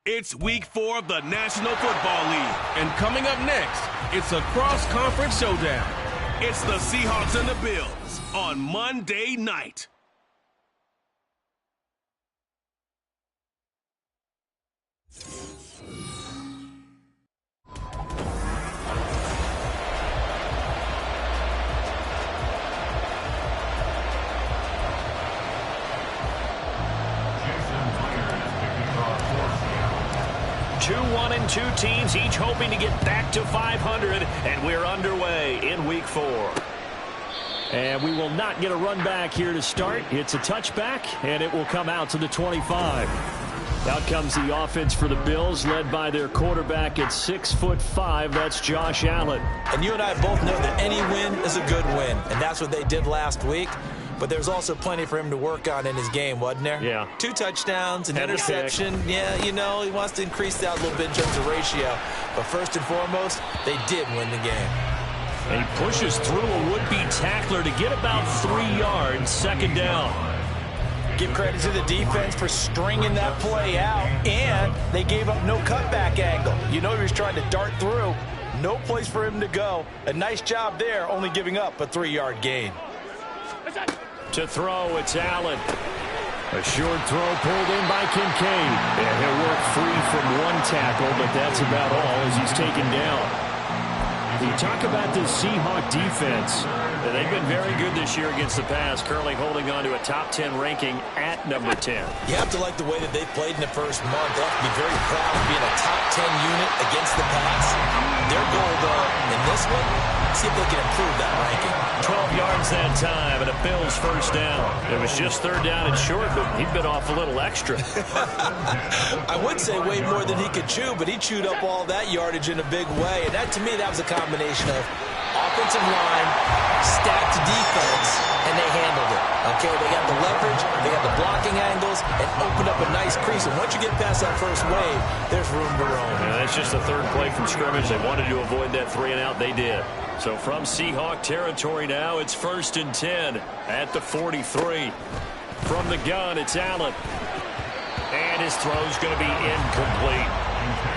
It's week 4 of the National Football League. And coming up next, it's a cross-conference showdown. It's the Seahawks and the Bills on Monday night. Two 1-2 teams, each hoping to get back to 500, and we're underway in week 4. And we will not get a run back here to start. It's a touchback, and it will come out to the 25. Out comes the offense for the Bills, led by their quarterback at 6'5". That's Josh Allen. And you and I both know that any win is a good win, and that's what they did last week. But there's also plenty for him to work on in his game, wasn't there? Yeah. 2 touchdowns, an interception. Yeah, you know, he wants to increase that a little bit in terms of ratio. But first and foremost, they did win the game. And he pushes through a would-be tackler to get about 3 yards, second down. Give credit to the defense for stringing that play out, and they gave up no cutback angle. You know he was trying to dart through. No place for him to go. A nice job there, only giving up a 3-yard gain. To throw, it's Allen. A short throw pulled in by Kincaid. And he'll work free from one tackle, but that's about all as he's taken down. You talk about this Seahawk defense. They've been very good this year against the pass, currently holding on to a top 10 ranking at number 10. You have to like the way that they've played in the first month. They have to be very proud of being a top 10 unit against the pass. Their goal, though, in this one, see if they can improve that ranking. 12 yards that time, and a Bills first down. It was just third down and short, but he bit off a little extra. I would say way more than he could chew, but he chewed up all that yardage in a big way. And that, to me, that was a combination of offensive line, stacked defense, and they handled it. Okay, they got the leverage, they got the blocking angles, and opened up a nice crease. And once you get past that first wave, there's room to roam. Yeah, that's just the third play from scrimmage. They wanted to avoid that 3-and-out. They did. So from Seahawk territory now, it's 1st and 10 at the 43. From the gun, it's Allen. And his throw's going to be incomplete.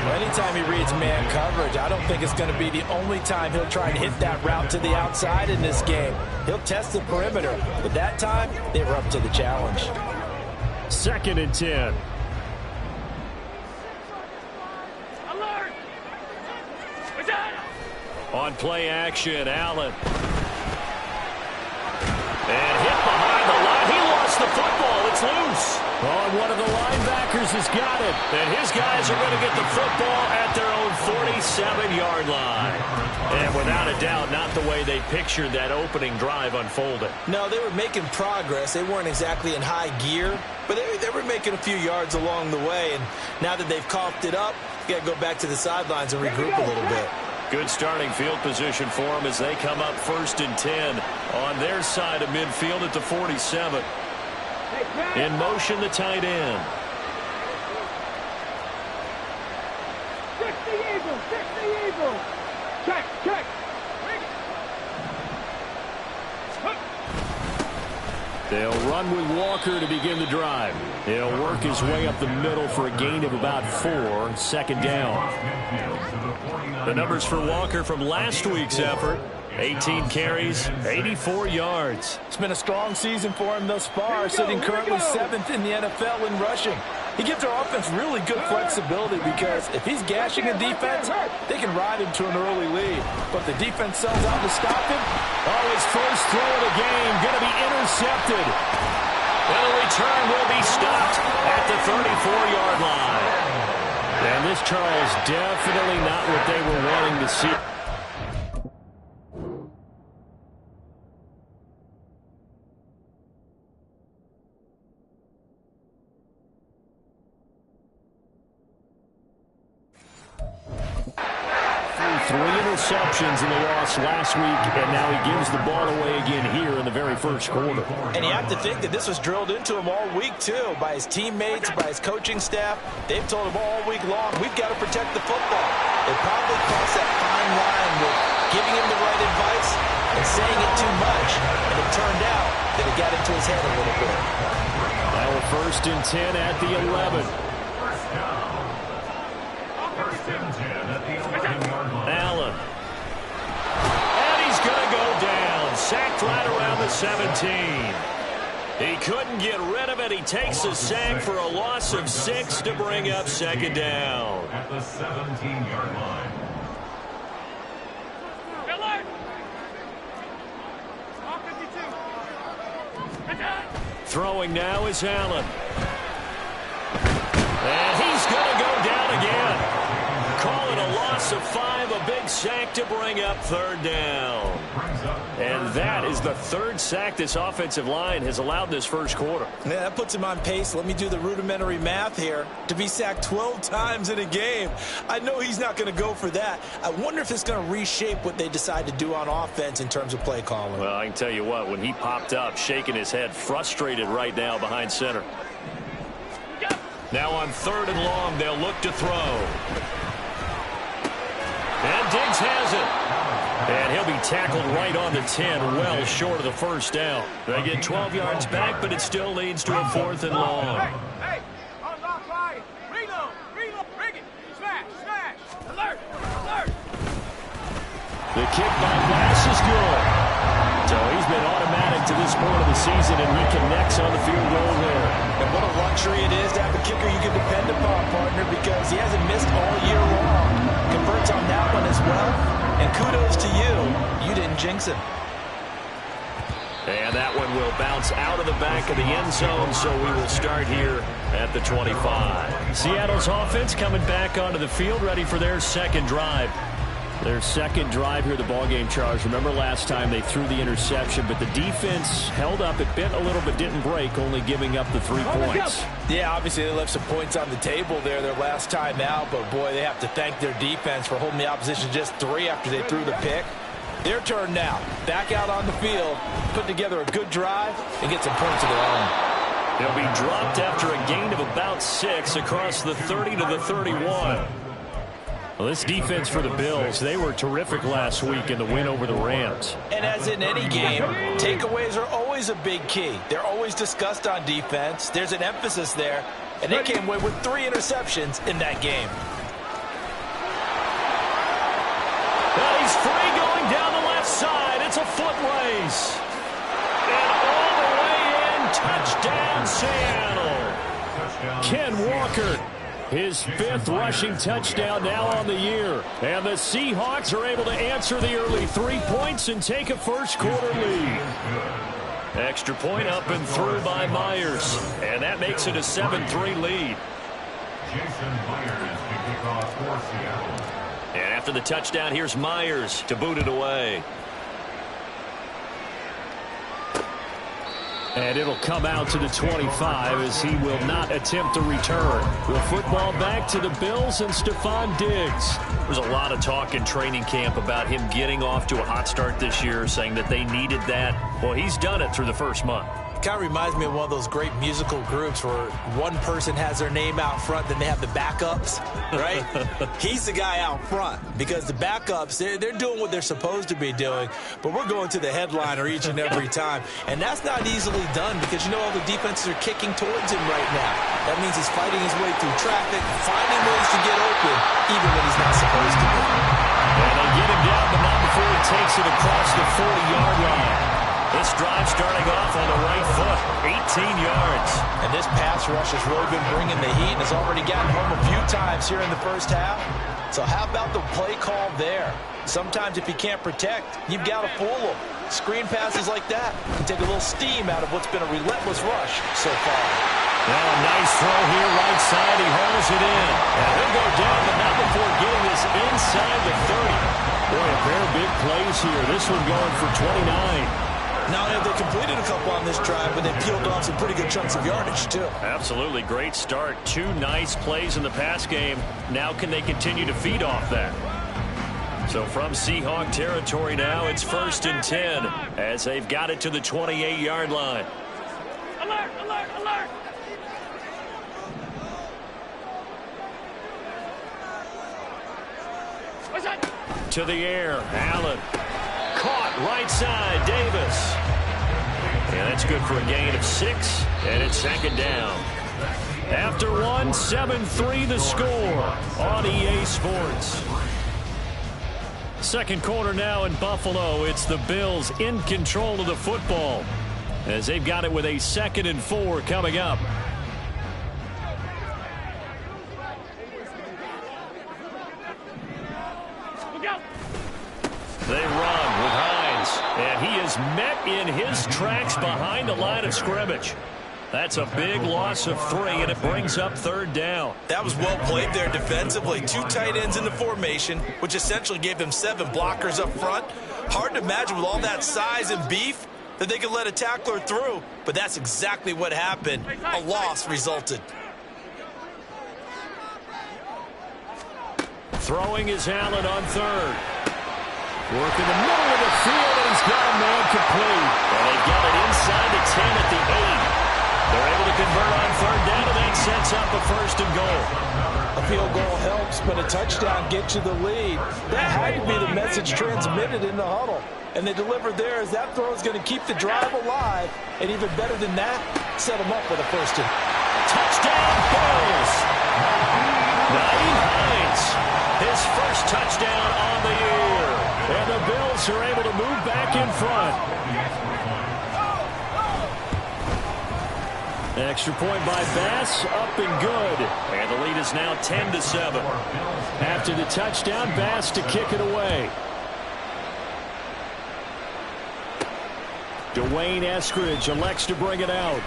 Well, anytime he reads man coverage, I don't think it's going to be the only time he'll try and hit that route to the outside in this game. He'll test the perimeter, but that time, they were up to the challenge. 2nd and 10. Alert! On play action, Allen. And hit behind the line. He lost the football. It's loose. Oh, and one of the linebackers has got it. And his guys are going to get the football at their own 47-yard line. And without a doubt, not the way they pictured that opening drive unfolded. No, they were making progress. They weren't exactly in high gear, but they were making a few yards along the way. And now that they've coughed it up, you got to go back to the sidelines and regroup a little bit. Good starting field position for them as they come up 1st and 10 on their side of midfield at the 47. In motion, the tight end. Fix the Eagles! Fix the Eagles! Check! Check! They'll run with Walker to begin the drive. He'll work his way up the middle for a gain of about 4, 2nd down. The numbers for Walker from last week's effort: 18 carries, 84 yards. It's been a strong season for him thus far, sitting currently 7th in the NFL in rushing. He gives our offense really good flexibility because if he's gashing a defense, they can ride him to an early lead. But the defense sells out to stop him. Oh, his first throw of the game going to be intercepted. Well, the return will be stopped at the 34-yard line. And this, Charles, definitely not what they were wanting to see. Interceptions in the loss last week, and now he gives the ball away again here in the very first quarter. And you have to think that this was drilled into him all week, too, by his teammates, by his coaching staff. They've told him all week long, we've got to protect the football. They probably crossed that fine line with giving him the right advice and saying it too much, and it turned out that it got into his head a little bit. Now 1st and 10 at the 11. Allen. And he's going to go down. Sacked right around the 17. He couldn't get rid of it. He takes a sack for a loss of 6 to bring up second down. At the 17-yard line. Throwing now is Allen. And he's going to go down again. Call it a loss of 5, a big sack to bring up third down. And that is the third sack this offensive line has allowed this first quarter. Yeah, that puts him on pace. Let me do the rudimentary math here. To be sacked 12 times in a game, I know he's not going to go for that. I wonder if it's going to reshape what they decide to do on offense in terms of play calling. Well, I can tell you what, when he popped up, shaking his head, frustrated right now behind center. Now on 3rd and long, they'll look to throw. And Diggs has it. And he'll be tackled right on the 10, well short of the first down. They get 12 yards back, but it still leads to a 4th and long. Hey, unlock line. Reload, bring it. Smash. Alert. The kick by Glass is good. So he's been automatic to this point of the season, and he connects on the field goal there. And what a luxury it is to have a kicker you can depend upon, partner, because he hasn't missed all year long. Converts on that one as well. And kudos to you. You didn't jinx him. And that one will bounce out of the back of the end zone, so we will start here at the 25. Seattle's offense coming back onto the field, ready for their second drive. Their second drive here, the ballgame, Charles. Remember last time they threw the interception, but the defense held up. It bent a little but didn't break, only giving up the 3 points. Yeah, obviously they left some points on the table there their last time out, but boy, they have to thank their defense for holding the opposition just 3 after they threw the pick. Their turn now. Back out on the field, put together a good drive, and get some points of their own. They'll be dropped after a gain of about 6 across the 30 to the 31. Well, this defense for the Bills, they were terrific last week in the win over the Rams. And as in any game, takeaways are always a big key. They're always discussed on defense. There's an emphasis there, and they came away with 3 interceptions in that game. Well, he's free going down the left side. It's a foot race. And all the way in, touchdown Seattle. Ken Walker. His 5th rushing touchdown now on the year. And the Seahawks are able to answer the early 3 points and take a first-quarter lead. Extra point up and through by Myers. And that makes it a 7-3 lead. Jason Myers to kick off for Seattle. And after the touchdown, here's Myers to boot it away. And it'll come out to the 25 as he will not attempt to return. The football back to the Bills and Stephon Diggs. There's a lot of talk in training camp about him getting off to a hot start this year, saying that they needed that. Well, he's done it through the first month. It kind of reminds me of one of those great musical groups where one person has their name out front, then they have the backups, right? He's the guy out front because the backups, they're doing what they're supposed to be doing, but we're going to the headliner each and every time. And that's not easily done because, you know, all the defenses are kicking towards him right now. That means he's fighting his way through traffic, finding ways to get open, even when he's not supposed to be. And they get him down, but not before he takes it across the 40-yard line. This drive starting off on the right foot, 18 yards. And this pass rush has really been bringing the heat and has already gotten home a few times here in the first half. So how about the play call there? Sometimes if you can't protect, you've got to fool them. Screen passes like that can take a little steam out of what's been a relentless rush so far. Now a nice throw here right side. He hauls it in. And he'll go down, but not before getting this inside the 30. Boy, a pair of big plays here. This one going for 29. Not only have they completed a couple on this drive, but they peeled off some pretty good chunks of yardage, too. Absolutely. Great start. 2 nice plays in the pass game. Now can they continue to feed off that? So from Seahawk territory now, it's 1st and 10 as they've got it to the 28-yard line. Alert, alert, alert! What's that? To the air, Allen. Caught right side, Davis. And that's good for a gain of 6, and it's 2nd down. After one, 7-3 the score on EA Sports. Second quarter now in Buffalo. It's the Bills in control of the football as they've got it with a 2nd and 4 coming up. They run with Hines, and he is met in his tracks behind the line of scrimmage. That's a big loss of 3, and it brings up 3rd down. That was well played there defensively. 2 tight ends in the formation, which essentially gave them 7 blockers up front. Hard to imagine with all that size and beef that they could let a tackler through, but that's exactly what happened. A loss resulted. Throwing is Allen on 3rd. Working the middle of the field, and he's got a man complete. And they've got it inside the 10 at the 8. They're able to convert on 3rd down, and that sets up a 1st and goal. A field goal helps, but a touchdown gets you the lead. That had to be the message transmitted in the huddle. And they delivered there as that throw is going to keep the drive alive. And even better than that, set them up with a 1st and. Touchdown, Bills! Naeem Hines, his first touchdown on the year. And the Bills are able to move back in front. Extra point by Bass, up and good. And the lead is now 10-7. After the touchdown, Bass to kick it away. Dwayne Eskridge elects to bring it out.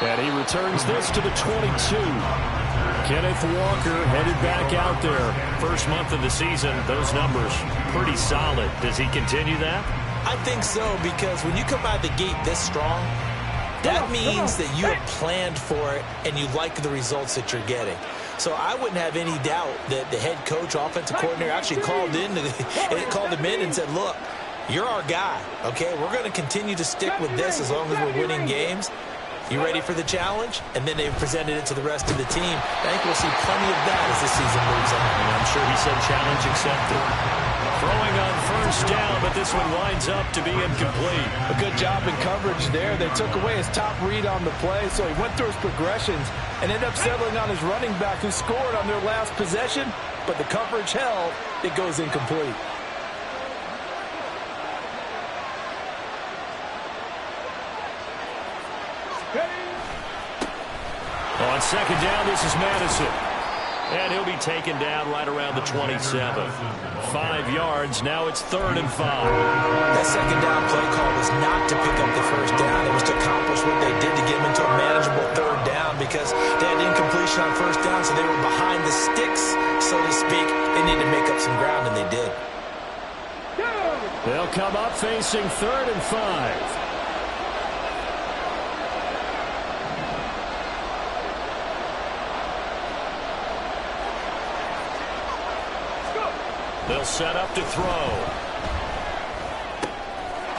And he returns this to the 22. Kenneth Walker headed back out there. First month of the season, those numbers pretty solid. Does he continue that? I think so, because when you come out of the gate this strong, that means that you have planned for it and you like the results that you're getting. So I wouldn't have any doubt that the head coach, offensive coordinator, actually called him in and said, look, you're our guy, okay? We're going to continue to stick with this as long as we're winning games. You ready for the challenge? And then they presented it to the rest of the team. I think we'll see plenty of that as the season moves on. And I'm sure he said challenge accepted. Throwing on 1st down, but this one winds up to be incomplete. A good job in coverage there. They took away his top read on the play, so he went through his progressions and ended up settling on his running back who scored on their last possession, but the coverage held. It goes incomplete. On 2nd down, this is Madison. And he'll be taken down right around the 27. 5 yards. Now it's 3rd and 5. That 2nd down play call was not to pick up the 1st down. It was to accomplish what they did to get them into a manageable 3rd down because they had incompletion on 1st down, so they were behind the sticks, so to speak. They needed to make up some ground, and they did. They'll come up facing 3rd and 5. They'll set up to throw.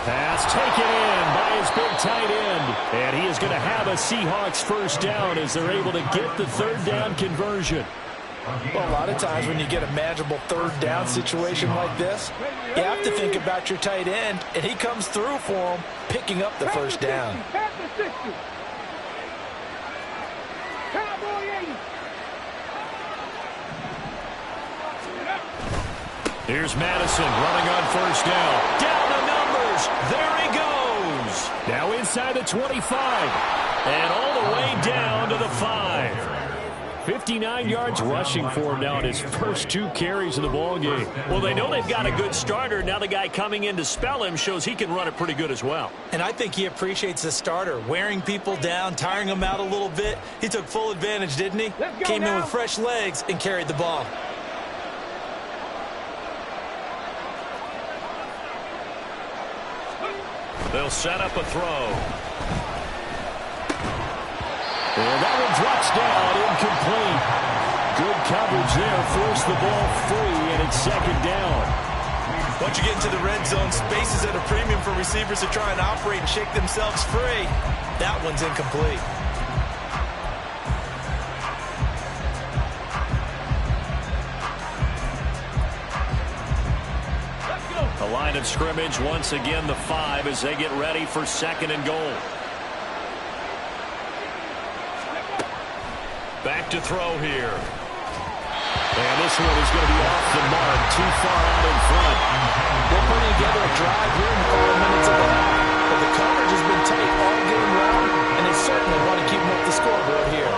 Pass taken in by his big tight end. And he is going to have a Seahawks 1st down as they're able to get the 3rd down conversion. Well, a lot of times when you get a manageable 3rd down situation like this, you have to think about your tight end, and he comes through for him, picking up the 1st down. Here's Madison running on 1st down. Down the numbers. There he goes. Now inside the 25. And all the way down to the 5. 59 yards rushing for him now in his first 2 carries of the ballgame. Well, they know they've got a good starter. Now the guy coming in to spell him shows he can run it pretty good as well. And I think he appreciates the starter, wearing people down, tiring them out a little bit. He took full advantage, didn't he? Came in with fresh legs and carried the ball. They'll set up a throw. And that one drops down, incomplete. Good coverage there, forced the ball free, and it's 2nd down. Once you get into the red zone, space is at a premium for receivers to try and operate and shake themselves free. That one's incomplete. The line of scrimmage, once again, the 5 as they get ready for 2nd and goal. Back to throw here. And this one is going to be off the mark, too far out in front. They're putting together a drive here in the final minutes of the half. But the coverage has been tight all game long, and they certainly want to keep them up the scoreboard here.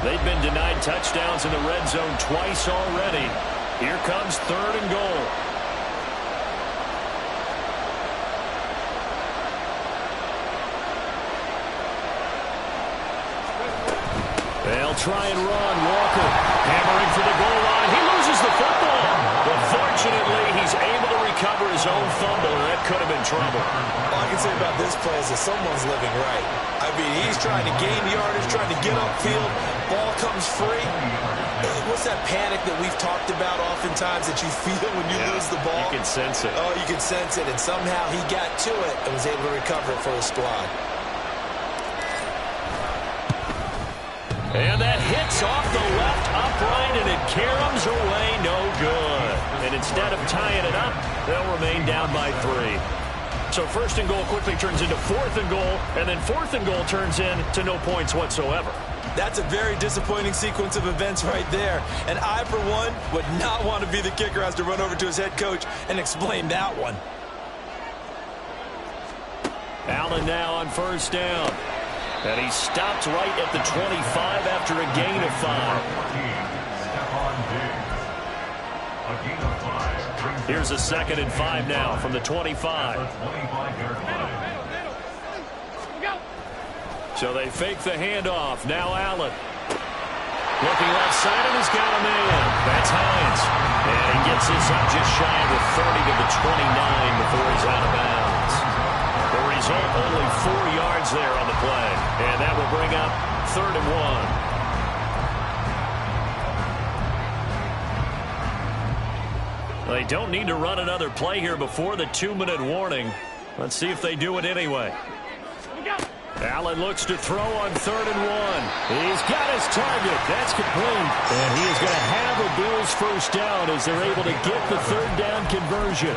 They've been denied touchdowns in the red zone twice already. Here comes 3rd and goal. They'll try and run. Walker hammering for the goal line. He loses the football. But fortunately, he's able to recover his own fumble, and that could have been trouble. All I can say about this play is that someone's living right. I mean, he's trying to gain yardage, trying to get upfield. Ball comes free. What's that panic that we've talked about oftentimes that you feel when you lose the ball? You can sense it. Oh, you can sense it. And somehow he got to it and was able to recover it for his squad. And that hits off the left upright, and it caroms away, no good. And instead of tying it up, they'll remain down by 3. So 1st and goal quickly turns into 4th and goal, and then 4th and goal turns into no points whatsoever. That's a very disappointing sequence of events right there. And I, for one, would not want to be the kicker who has to run over to his head coach and explain that one. Allen now on 1st down. And he stopped right at the 25 after a gain of 5. Here's a 2nd and 5 now from the 25. So they fake the handoff. Now Allen. Looking left side, and he's got a man. That's Hines. And he gets this up just shy of the 30 to the 29 before he's out of bounds. The result, only 4 yards there on the play. And that will bring up 3rd and 1. They don't need to run another play here before the 2-minute warning. Let's see if they do it anyway. Allen looks to throw on 3rd and 1. He's got his target. That's complete. And he is going to have a Bills 1st down as they're able to get the 3rd down conversion.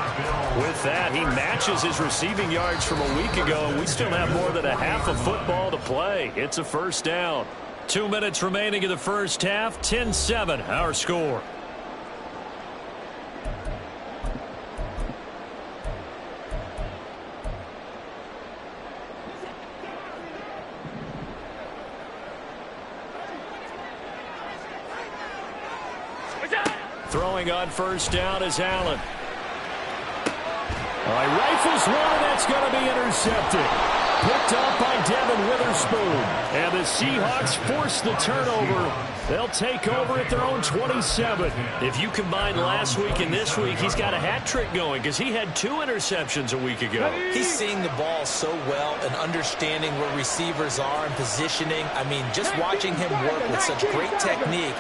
With that, he matches his receiving yards from a week ago. We still have more than a half of football to play. It's a 1st down. 2 minutes remaining in the 1st half. 10-7, our score. Throwing on 1st down is Allen. All right, rifles one, and that's going to be intercepted. Picked up by Devin Witherspoon. And the Seahawks force the turnover. They'll take over at their own 27. If you combine last week and this week, he's got a hat trick going because he had 2 interceptions a week ago. He's seeing the ball so well and understanding where receivers are and positioning. I mean, just watching him work with such great technique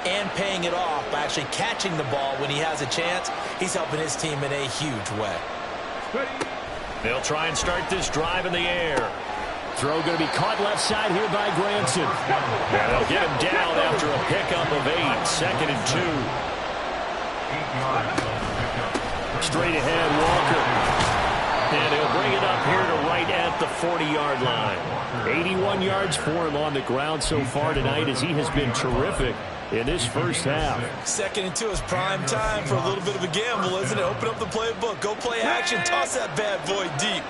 and paying it off by actually catching the ball when he has a chance, he's helping his team in a huge way. They'll try and start this drive in the air. Throw going to be caught left side here by Granson. And they'll get him down after a pickup of 8. 2nd and 2. Straight ahead, Walker. And he'll bring it up here to right at the 40-yard line. 81 yards for him on the ground so far tonight as he has been terrific in this 1st half. 2nd and 2 is prime time for a little bit of a gamble, isn't it? Open up the playbook, go play action, toss that bad boy deep.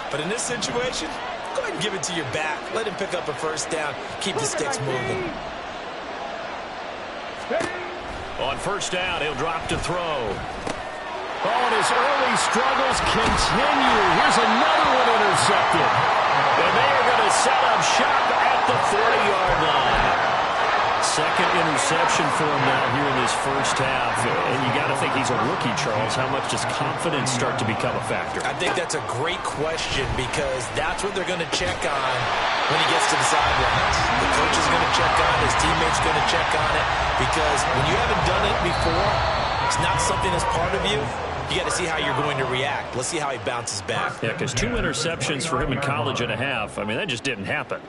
But in this situation, go ahead and give it to your back. Let him pick up a 1st down, keep the sticks moving. On 1st down, he'll drop to throw. Oh, and his early struggles continue. Here's another one intercepted. And they are going to set up shop at the 40-yard line. 2nd interception for him now here in this 1st half. And you got to think he's a rookie, Charles. How much does confidence start to become a factor? I think that's a great question because that's what they're going to check on when he gets to the sidelines. The coach is going to check on it. His teammates going to check on it because when you haven't done it before, it's not something that's part of you. You got to see how you're going to react. Let's see how he bounces back. Yeah, because 2 interceptions for him in college and a half. I mean, that just didn't happen.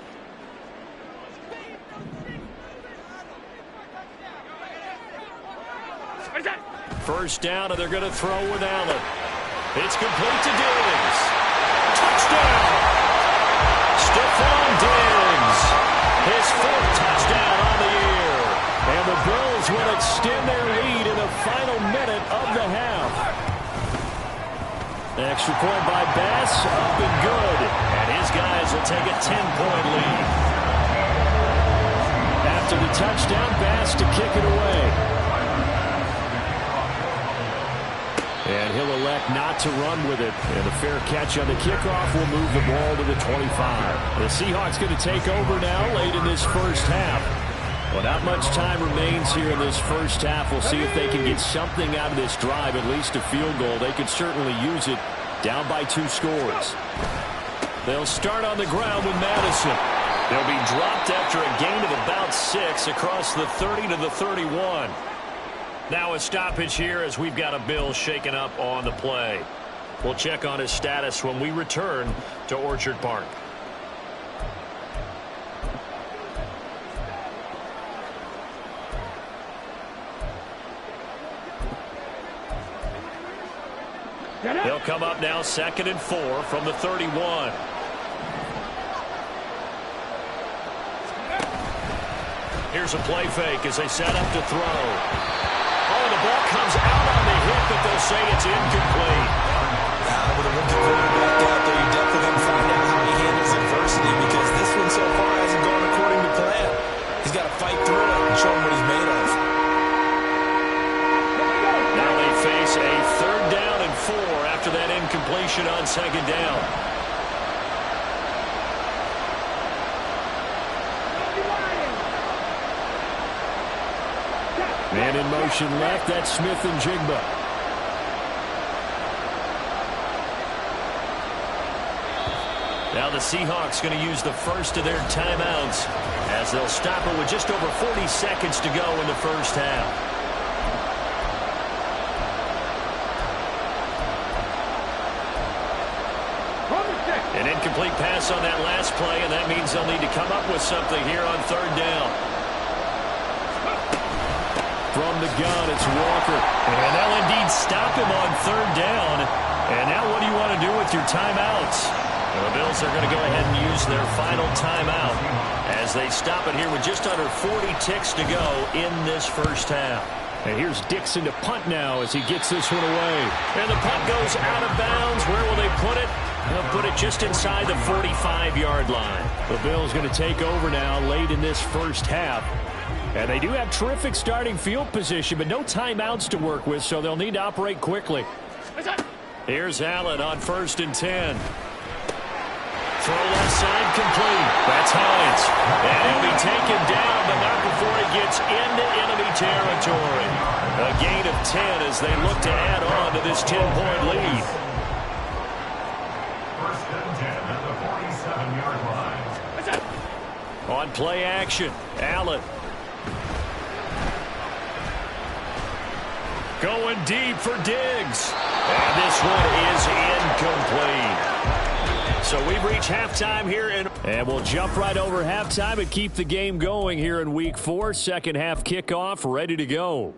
First down, and they're going to throw with Allen. It's complete to Diggs. Touchdown! Stephon Diggs. His 4th touchdown on the year. And the Bills will extend their lead in the final minute of the half. Extra point by Bass, up and good. And his guys will take a 10-point lead. After the touchdown, Bass to kick it away. And he'll elect not to run with it. And a fair catch on the kickoff will move the ball to the 25. The Seahawks going to take over now late in this first half. Well, not much time remains here in this first half. We'll see if they can get something out of this drive, at least a field goal. They could certainly use it, down by 2 scores. They'll start on the ground with Madison. They'll be dropped after a gain of about 6 across the 30 to the 31. Now a stoppage here as we've got a Bill shaken up on the play. We'll check on his status when we return to Orchard Park. They'll come up now 2nd and 4 from the 31. Here's a play fake as they set up to throw. Oh, the ball comes out on the hit, but they'll say it's incomplete. With a rookie quarterback out there, you're definitely going to find out how he handles adversity, because this one so far hasn't gone according to plan. He's got to fight through it and show him what he's made of. Now they face a 3rd down and 4 after that incompletion on 2nd down. Man in motion left, that's Smith and Jigba. Now the Seahawks going to use the first of their timeouts as they'll stop it with just over 40 seconds to go in the first half. An incomplete pass on that last play, and that means they'll need to come up with something here on 3rd down. From the gun, it's Walker. And they'll indeed stop him on 3rd down. And now what do you want to do with your timeouts? Well, the Bills are going to go ahead and use their final timeout as they stop it here with just under 40 ticks to go in this first half. And here's Dixon to punt now as he gets this one away. And the punt goes out of bounds. Where will they put it? They'll put it just inside the 45-yard line. The Bills going to take over now late in this first half. And they do have terrific starting field position, but no timeouts to work with, so they'll need to operate quickly. Here's Allen on 1st and 10. Throw left side complete. That's Hines. And he'll be taken down, but not before he gets into enemy territory. A gain of 10 as they look to add on to this 10-point lead. 1st and 10 at the 47-yard line. On play action, Allen. Going deep for Diggs. And this one is incomplete. So we've reached halftime here. And we'll jump right over halftime and keep the game going here in Week 4. Second half kickoff ready to go.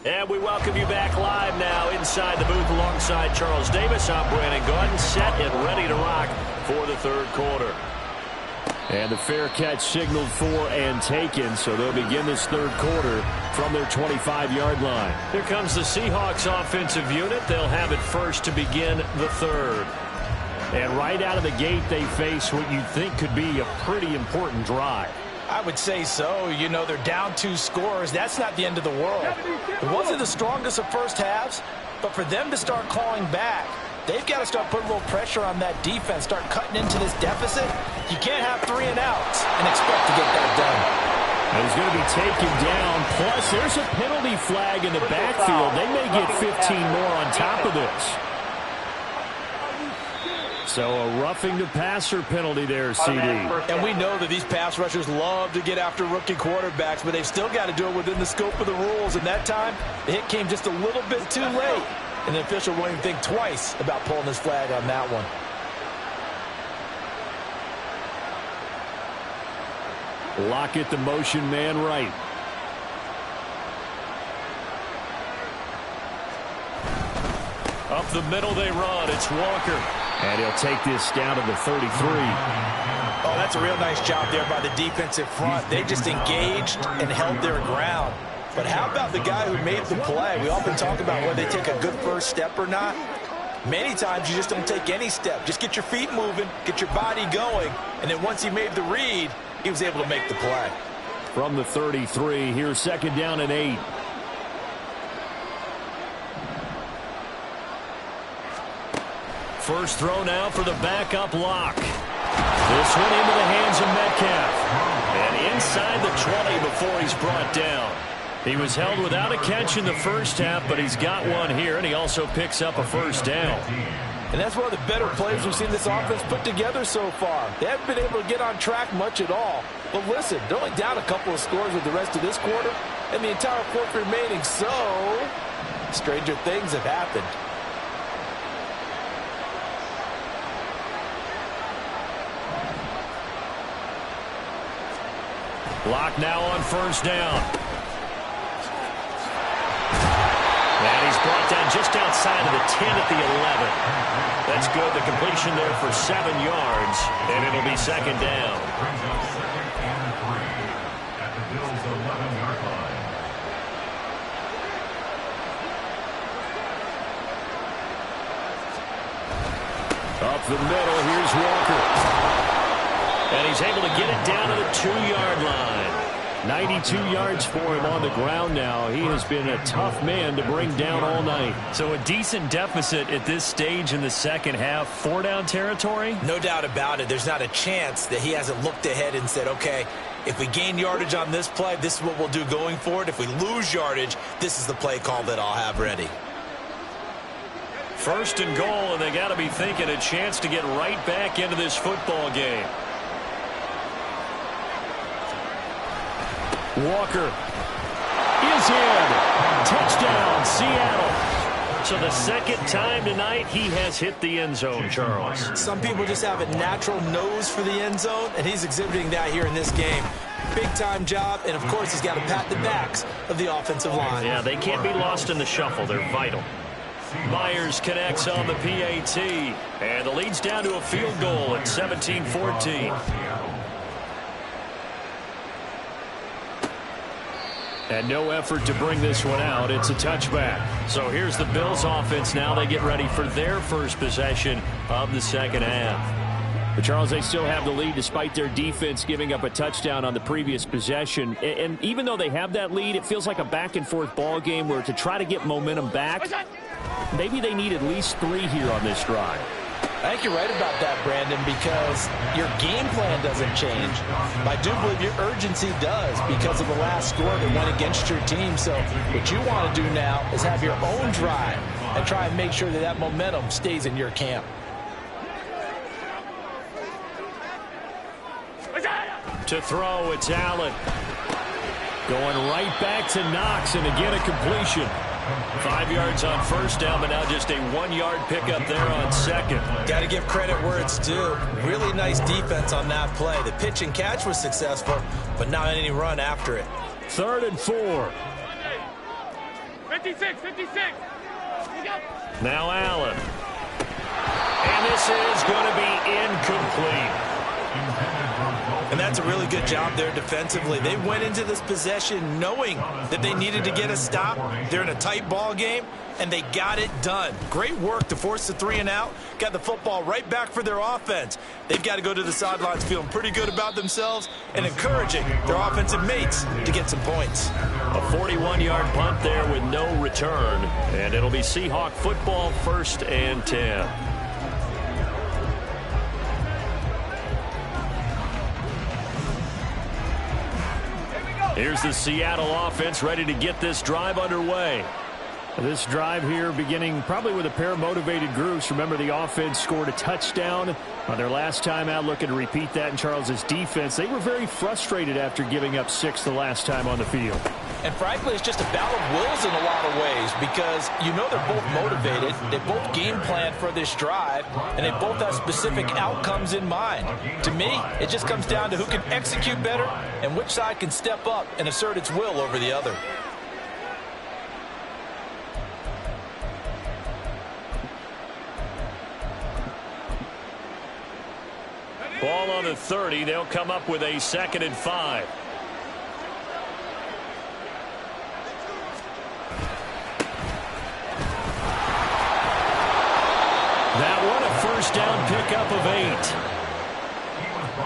And we welcome you back live now inside the booth alongside Charles Davis. I'm Brandon Gordon, set and ready to rock for the 3rd quarter. And the fair catch signaled for and taken, so they'll begin this 3rd quarter from their 25-yard line. Here comes the Seahawks offensive unit. They'll have it first to begin the 3rd. And right out of the gate, they face what you'd think could be a pretty important drive. I would say so. You know, they're down 2 scores. That's not the end of the world. It wasn't the strongest of first halves, but for them to start clawing back, they've got to start putting a little pressure on that defense, start cutting into this deficit. You can't have 3 and outs and expect to get that done. And he's going to be taken down. Plus, there's a penalty flag in the backfield. They may get 15 more on top of this. So a roughing the passer penalty there, CD. And we know that these pass rushers love to get after rookie quarterbacks, but they've still got to do it within the scope of the rules. And that time, the hit came just a little bit too late. And the official won't even think twice about pulling his flag on that one. Lockett, the motion man right. Up the middle they run. It's Walker. And he'll take this down to the 33. Oh, that's a real nice job there by the defensive front. They just engaged and held their ground. But how about the guy who made the play? We often talk about whether they take a good first step or not. Many times you just don't take any step. Just get your feet moving, get your body going, and then once he made the read, he was able to make the play. From the 33, here's 2nd down and 8. First throw now for the backup Lock. This one into the hands of Metcalf. And inside the 20 before he's brought down. He was held without a catch in the first half, but he's got one here, and he also picks up a first down. And that's one of the better plays we've seen this offense put together so far. They haven't been able to get on track much at all. But listen, they're only down a couple of scores with the rest of this quarter, and the entire fourth remaining, so stranger things have happened. Lock now on first down. And he's brought down just outside of the 10 at the 11. That's good. The completion there for 7 yards, and it'll be 2nd down. At the Bills' 11-yard line. Up the middle, here's Walker. And he's able to get it down to the 2-yard line. 92 yards for him on the ground now. He has been a tough man to bring down all night. So a decent deficit at this stage in the second half. 4-down territory? No doubt about it. There's not a chance that he hasn't looked ahead and said, okay, if we gain yardage on this play, this is what we'll do going forward. If we lose yardage, this is the play call that I'll have ready. 1st and goal, and they got to be thinking a chance to get right back into this football game. Walker is in. Touchdown, Seattle. So the second time tonight he has hit the end zone, Charles. Some people just have a natural nose for the end zone, and he's exhibiting that here in this game. Big-time job, and of course he's got to pat the backs of the offensive line. Yeah, they can't be lost in the shuffle. They're vital. Myers connects on the PAT, and the lead's down to a field goal at 17-14. And no effort to bring this one out. It's a touchback. So here's the Bills offense now. They get ready for their first possession of the second half. But Charles, they still have the lead despite their defense giving up a touchdown on the previous possession. And even though they have that lead, it feels like a back-and-forth ball game where to try to get momentum back, maybe they need at least 3 here on this drive. I think you're right about that, Brandon, because your game plan doesn't change. I do believe your urgency does because of the last score that went against your team. So what you want to do now is have your own drive and try and make sure that that momentum stays in your camp. To throw, it's Allen. Going right back to Knox, and again a completion. 5 yards on first down, but now just a 1-yard pickup there on second. Got to give credit where it's due. Really nice defense on that play. The pitch and catch was successful, but not any run after it. 3rd and 4. 56. Now Allen. And this is going to be incomplete. And that's a really good job there defensively. They went into this possession knowing that they needed to get a stop. They're in a tight ball game, and they got it done. Great work to force the 3 and out. Got the football right back for their offense. They've got to go to the sidelines feeling pretty good about themselves and encouraging their offensive mates to get some points. A 41-yard punt there with no return. And it'll be Seahawk football, 1st and 10. Here's the Seattle offense ready to get this drive underway. This drive here beginning probably with a pair of motivated groups. Remember, the offense scored a touchdown on their last time out. Looking to repeat that in Charles's defense. They were very frustrated after giving up 6 the last time on the field. And frankly, it's just a battle of wills in a lot of ways because you know they're both motivated. They both game plan for this drive, and they both have specific outcomes in mind. To me, it just comes down to who can execute better and which side can step up and assert its will over the other. Ball on the 30. They'll come up with a 2nd and 5. That one a first down pickup of 8.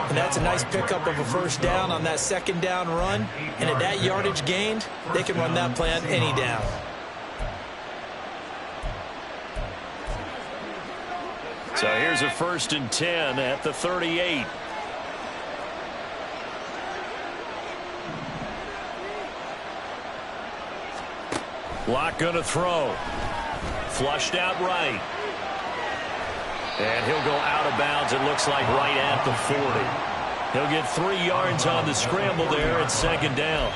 And that's a nice pickup of a first down on that 2nd down run. And at that yardage gained, they can run that play on any down. So here's a 1st and 10 at the 38. Locke going to throw. Flushed out right. And he'll go out of bounds, it looks like, right at the 40. He'll get 3 yards on the scramble there at 2nd down.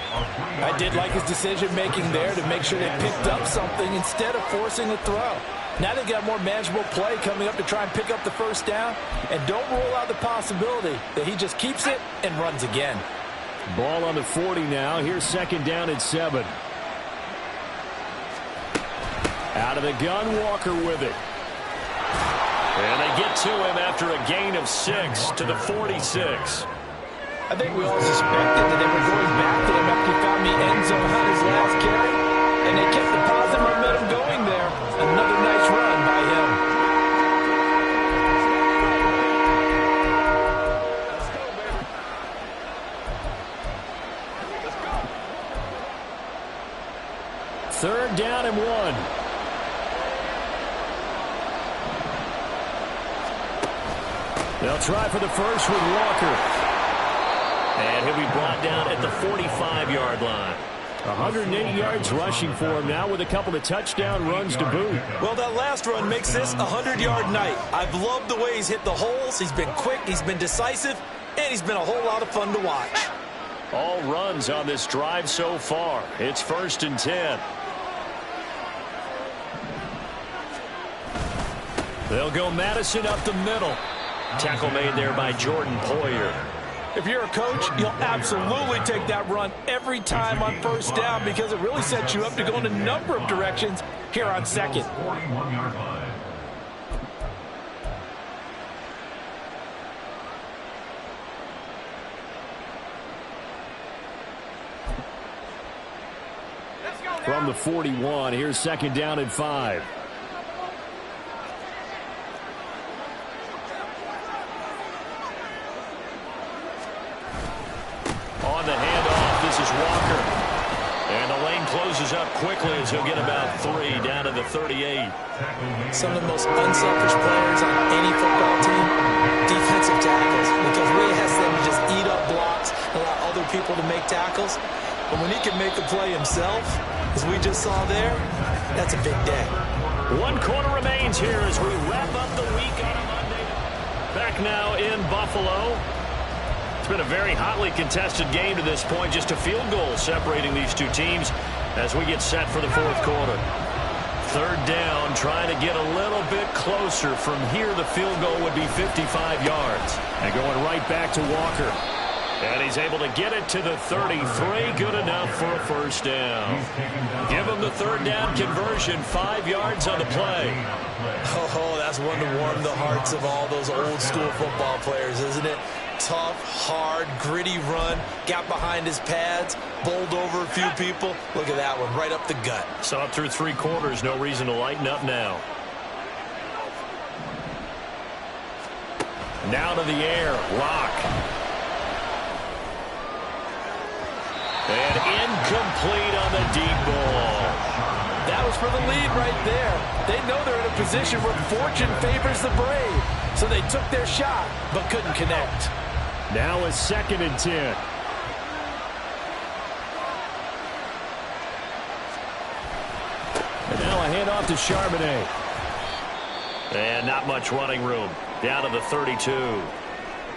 I did like his decision-making there to make sure they picked up something instead of forcing a throw. Now they got more manageable play coming up to try and pick up the first down. And don't rule out the possibility that he just keeps it and runs again. Ball on the 40 now. Here's 2nd down at 7. Out of the gun, Walker with it. And they get to him after a gain of 6 to the 46. I think we all suspected that they were going back to him after he found the end zone on his last carry. And they kept the positive momentum going there. Another nice run by him. Let's go, baby. Let's go. 3rd down and 1. They'll try for the first with Walker. And he'll be brought down at the 45-yard line. 180 yards rushing for him now with a couple of touchdown runs to boot. Well, that last run makes this a 100-yard night. I've loved the way he's hit the holes. He's been quick, he's been decisive, and he's been a whole lot of fun to watch. All runs on this drive so far. It's 1st and 10. They'll go Madison up the middle. Tackle made there by Jordan Poyer. If you're a coach, you'll absolutely take that run every time on 1st down because it really sets you up to go in a number of directions here on 2nd. 41-yard line. Let's go now. From the 41, here's 2nd down and 5. On the handoff, this is Walker. And the lane closes up quickly as he'll get about 3 down to the 38. Some of the most unselfish players on any football team, defensive tackles, because we ask them to just eat up blocks, allow other people to make tackles. But when he can make a play himself, as we just saw there, that's a big day. 1 quarter remains here as we wrap up the week on a Monday. Back now in Buffalo. It's been a very hotly contested game to this point. Just a field goal separating these two teams as we get set for the 4th quarter. 3rd down, trying to get a little bit closer. From here, the field goal would be 55 yards. And going right back to Walker. And he's able to get it to the 33. Good enough for a 1st down. Give him the 3rd down conversion. 5 yards on the play. Oh, that's one to warm the hearts of all those old school football players, isn't it? Tough, hard, gritty run. Got behind his pads, bowled over a few people. Look at that one, right up the gut. So up through 3 quarters, no reason to lighten up now. Now to the air, Locke. And incomplete on the deep ball. That was for the lead right there. They know they're in a position where fortune favors the brave. So they took their shot, but couldn't connect. Now a 2nd and 10. And now a handoff to Charbonnet. And not much running room. Down to the 32.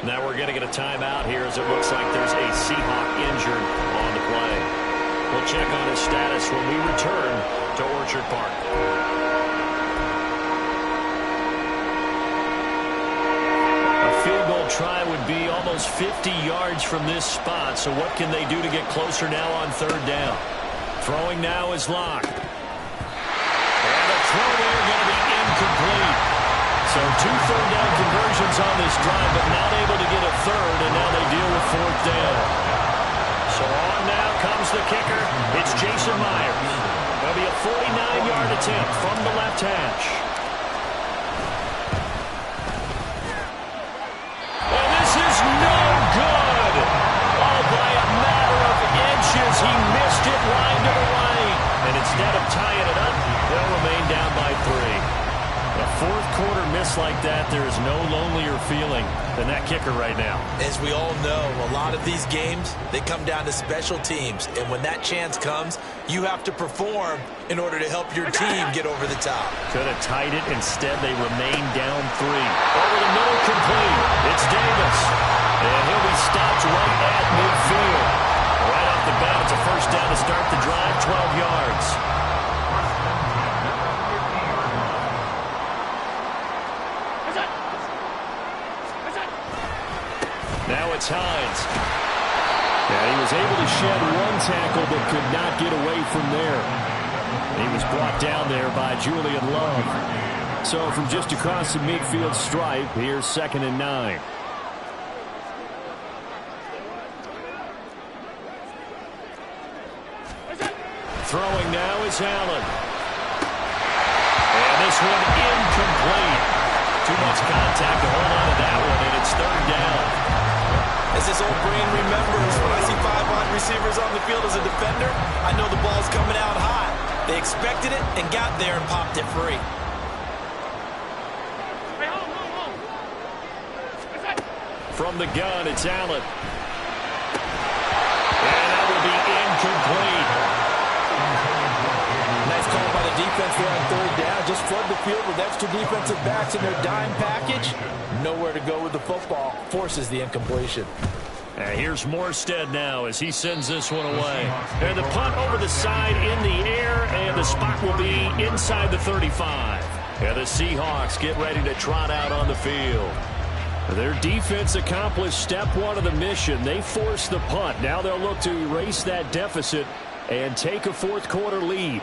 Now we're going to get a timeout here as it looks like there's a Seahawk injured on the play. We'll check on his status when we return to Orchard Park. A field goal try would be almost 50 yards from this spot, so what can they do to get closer now on 3rd down? Throwing now is Locke. And the throw there going to be incomplete. So 2 third-down conversions on this drive, but not able to get a third, and now they deal with 4th down. So on now comes the kicker. It's Jason Myers. There'll be a 49-yard attempt from the left hash. And this is no good. Oh, by a matter of inches, he missed it line to the right. And instead of tying it up, they'll remain down by 3. A 4th quarter miss like that, there is no lonelier feeling than that kicker right now. As we all know, a lot of these games, they come down to special teams. And when that chance comes, you have to perform in order to help your team get over the top. Could have tied it. Instead, they remain down 3. Over the middle, complete. It's Davis. And he'll be stopped right at midfield. Right off the bat, it's a first down to start the drive, 12 yards. Now it's Hines. And he was able to shed 1 tackle but could not get away from there. He was brought down there by Julian Love. So from just across the midfield stripe, here's 2nd and 9. Throwing now is Allen. And this one incomplete. Too much contact to hold on to that one, and it's 3rd down. As this old brain remembers, when I see 5 wide receivers on the field as a defender, I know the ball's coming out hot. They expected it and got there and popped it free. From the gun, it's Allen. And that will be incomplete. Nice call by the defense there on 3rd down. Just flood the field with extra defensive backs in their dime package. Nowhere to go with the football. Forces the incompletion. And here's Morstead now as he sends this one away. And the punt over the side in the air, and the spot will be inside the 35. And the Seahawks get ready to trot out on the field. Their defense accomplished step 1 of the mission. They forced the punt. Now they'll look to erase that deficit and take a 4th quarter lead.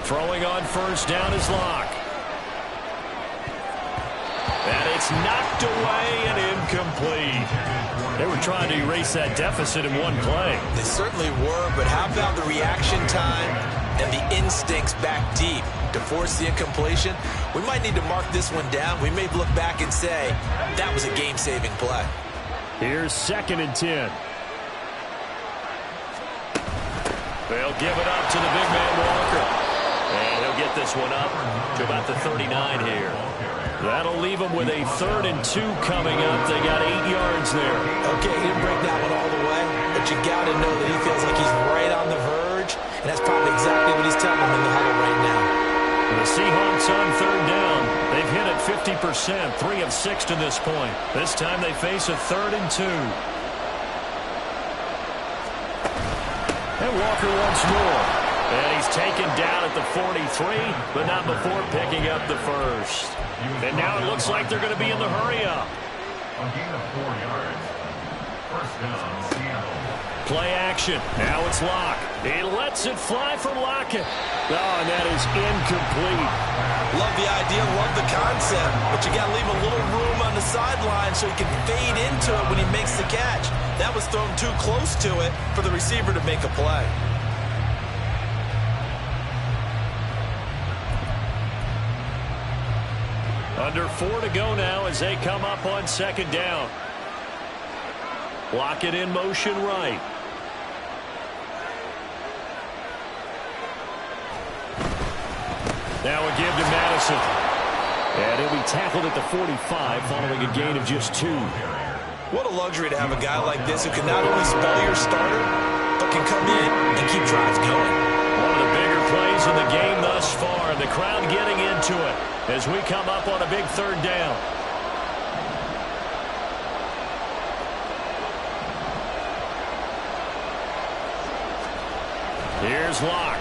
Throwing on first down is Locke. And it's knocked away and incomplete. They were trying to erase that deficit in 1 play. They certainly were, but how about the reaction time and the instincts back deep to force the incompletion? We might need to mark this one down. We may look back and say that was a game-saving play. Here's 2nd and 10. They'll give it up to the big man Walker. And he'll get this one up to about the 39 here. That'll leave them with a 3rd and 2 coming up. They got 8 yards there. Okay, he didn't break that one all the way, but you got to know that he feels like he's right on the verge, and that's probably exactly what he's telling them in the huddle right now. The Seahawks on 3rd down. They've hit it 50%, 3 of 6 to this point. This time they face a 3rd and 2. And Walker once more. And he's taken down at the 43, but not before picking up the first. And now it looks like they're going to be in the hurry-up. A gain of 4 yards. First down, Seattle. Play action. Now it's Locke. He lets it fly from Lockett. Oh, and that is incomplete. Love the idea, love the concept, but you got to leave a little room on the sideline so he can fade into it when he makes the catch. That was thrown too close to it for the receiver to make a play. Under 4 to go now as they come up on 2nd down. Lockett in motion right. Now a give to Madison. And he'll be tackled at the 45 following a gain of just 2. What a luxury to have a guy like this who can not only spell your starter, but can come in and keep drives going. One of the bigger plays in the game thus far. The crowd getting into it as we come up on a big 3rd down. Here's Locke.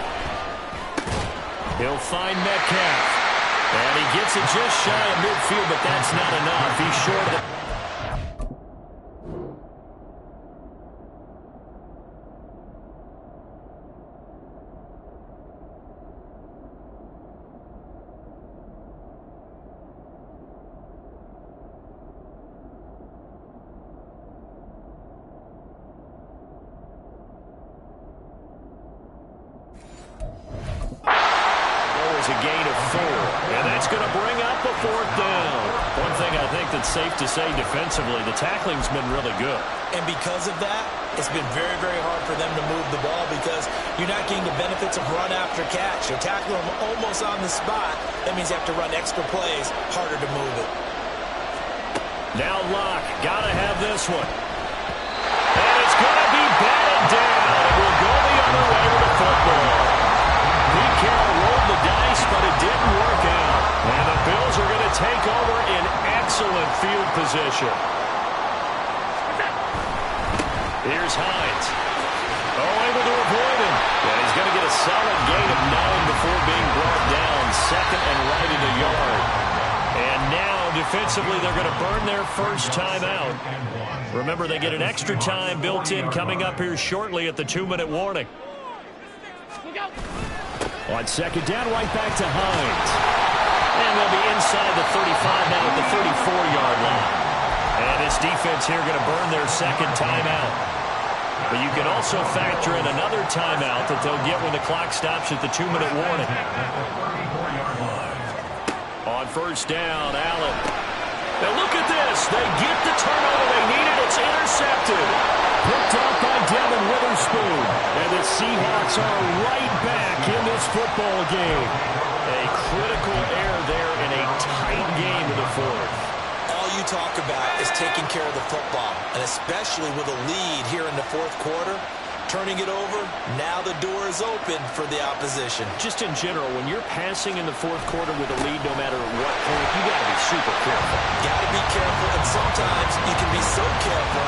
He'll find Metcalf. And he gets it just shy of midfield, but that's not enough. He's short of the... is a gain of 4. And that's going to bring up a 4th down. One thing I think that's safe to say defensively, the tackling's been really good. And because of that, it's been very, very hard for them to move the ball because you're not getting the benefits of run after catch. You're tackling them almost on the spot. That means you have to run extra plays, harder to move it. Now Locke, got to have this one. And it's going to be batted down. And we'll go the other way with the football. Pete Carroll rolled the dice, but it didn't work out. And the Bills are going to take over in excellent field position. Here's Hines. Able to avoid him. And he's going to get a solid gain of 9 before being brought down. Second and right in the yard. And now, defensively, they're going to burn their first timeout. Remember, they get an extra time built in coming up here shortly at the 2-minute warning. On second down, right back to Hines. And they'll be inside the 35 now at the 34-yard line. And this defense here going to burn their second timeout. But you can also factor in another timeout that they'll get when the clock stops at the 2-minute warning. On first down, Allen. Now look at this. They get the turnover they needed. It's intercepted. Picked up by Devin Witherspoon. And the Seahawks are right back in this football game. A critical error there in a tight game in the fourth. All you talk about is taking care of the football, and especially with a lead here in the fourth quarter, turning it over, now the door is open for the opposition. Just in general, when you're passing in the fourth quarter with a lead, no matter what point, you got to be super careful. Got to be careful, and sometimes you can be so careful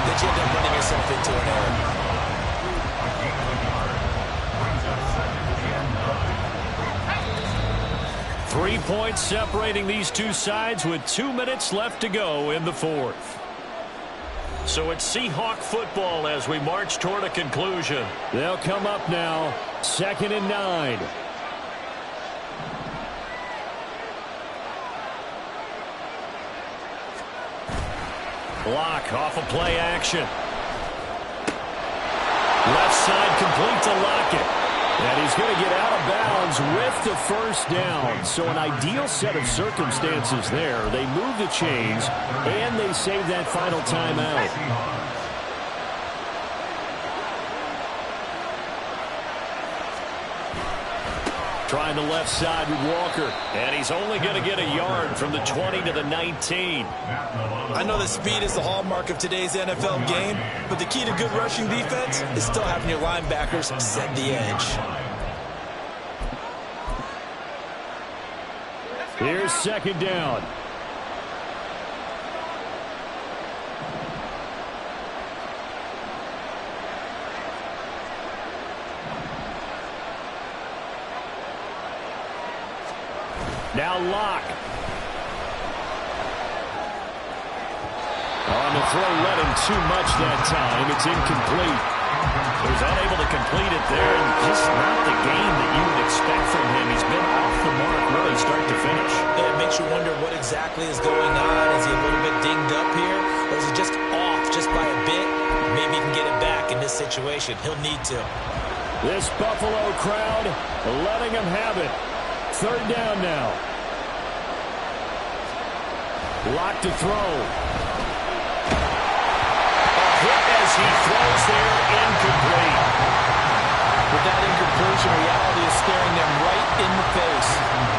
that you end up running yourself into an error. 3 points separating these two sides with 2 minutes left to go in the fourth. So it's Seahawk football as we march toward a conclusion. They'll come up now, 2nd and 9. Block off of play action. Left side complete to Lockett. And he's going to get out of bounds with the first down. So an ideal set of circumstances there. They move the chains, and they save that final timeout. Trying the left side with Walker. And he's only going to get a yard from the 20 to the 19. I know that speed is the hallmark of today's NFL game, but the key to good rushing defense is still having your linebackers set the edge. Here's 2nd down. Now Locke. On the throw, led him too much that time. It's incomplete. He was unable to complete it there, and just not the game that you would expect from him. He's been off the mark really start to finish. Yeah, it makes you wonder what exactly is going on. Is he a little bit dinged up here, or is he just off just by a bit? Maybe he can get it back in this situation. He'll need to. This Buffalo crowd letting him have it. 3rd down now. Lock to throw. A hit as he throws there, incomplete. With that incompletion, reality is staring them right in the face.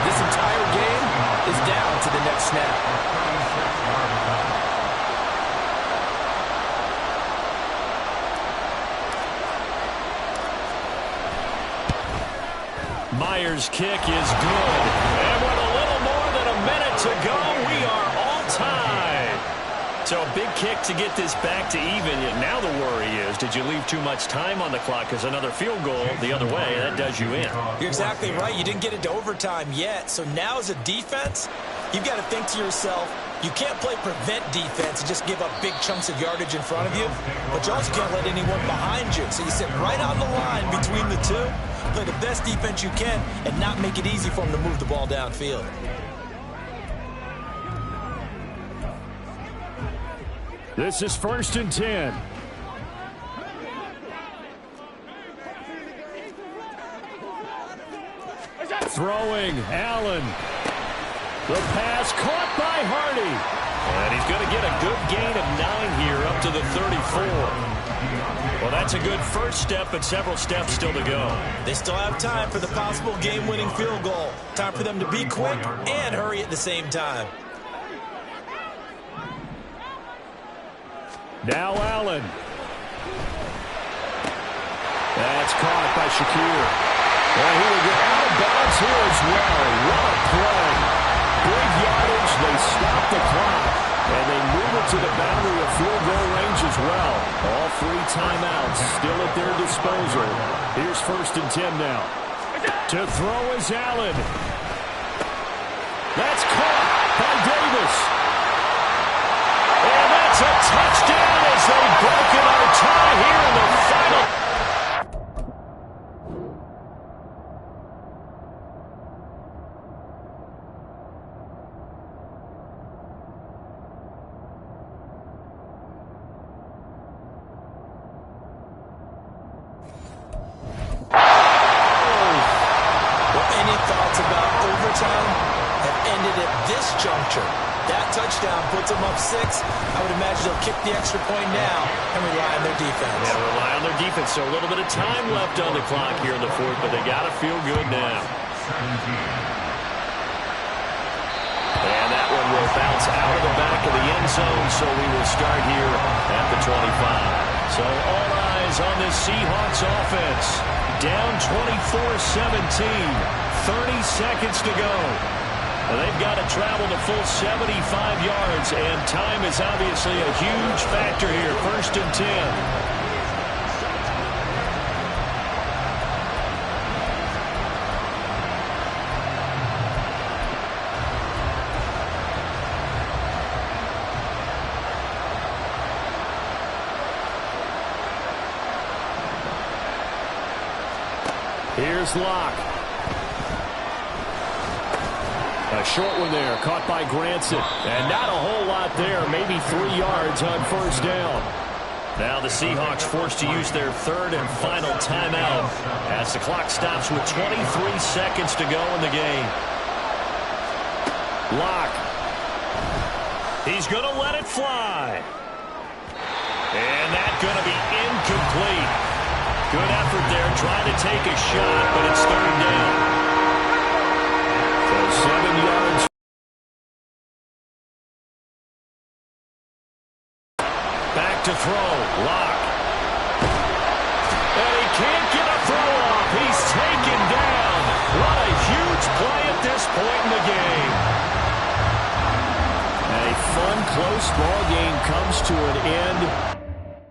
This entire game is down to the next snap. Myers' kick is good. And with a little more than a minute to go, we are all tied. So a big kick to get this back to even. Now the worry is, did you leave too much time on the clock? Because another field goal the other way, that does you in. You're exactly right. You didn't get into overtime yet. So now as a defense, you've got to think to yourself, you can't play prevent defense and just give up big chunks of yardage in front of you, but you also can't let anyone behind you. So you sit right on the line between the two, play the best defense you can, and not make it easy for them to move the ball downfield. This is 1st and 10. Throwing, Allen. The pass caught by Hardy. And he's going to get a good gain of 9 here up to the 34. Well, that's a good first step, but several steps still to go. They still have time for the possible game-winning field goal. Time for them to be quick and hurry at the same time. Now Allen. That's caught by Shakir. And he will get out of bounds here as well. What a play. Big yardage. They stop the clock. And they move it to the boundary of field goal range as well. All 3 timeouts still at their disposal. Here's 1st and 10 now. To throw is Allen. That's caught by Davis. And that's a touchdown as they've broken our tie here in the final. That touchdown puts them up 6. I would imagine they'll kick the extra point now and rely on their defense. Yeah, rely on their defense. So a little bit of time left on the clock here in the 4th, but they got to feel good now. And that one will bounce out of the back of the end zone, so we will start here at the 25. So all eyes on this Seahawks offense. Down 24-17. 30 seconds to go. They've got to travel the full 75 yards, and time is obviously a huge factor here. 1st and 10. Here's Locke. A short one there, caught by Granson. And not a whole lot there, maybe 3 yards on 1st down. Now the Seahawks forced to use their 3rd and final timeout as the clock stops with 23 seconds to go in the game. Locke. He's going to let it fly. And that's going to be incomplete. Good effort there, trying to take a shot, but it's 3rd down. 7 yards. Back to throw. Locke. And he can't get a throw off. He's taken down. What a huge play at this point in the game. A fun, close ball game comes to an end.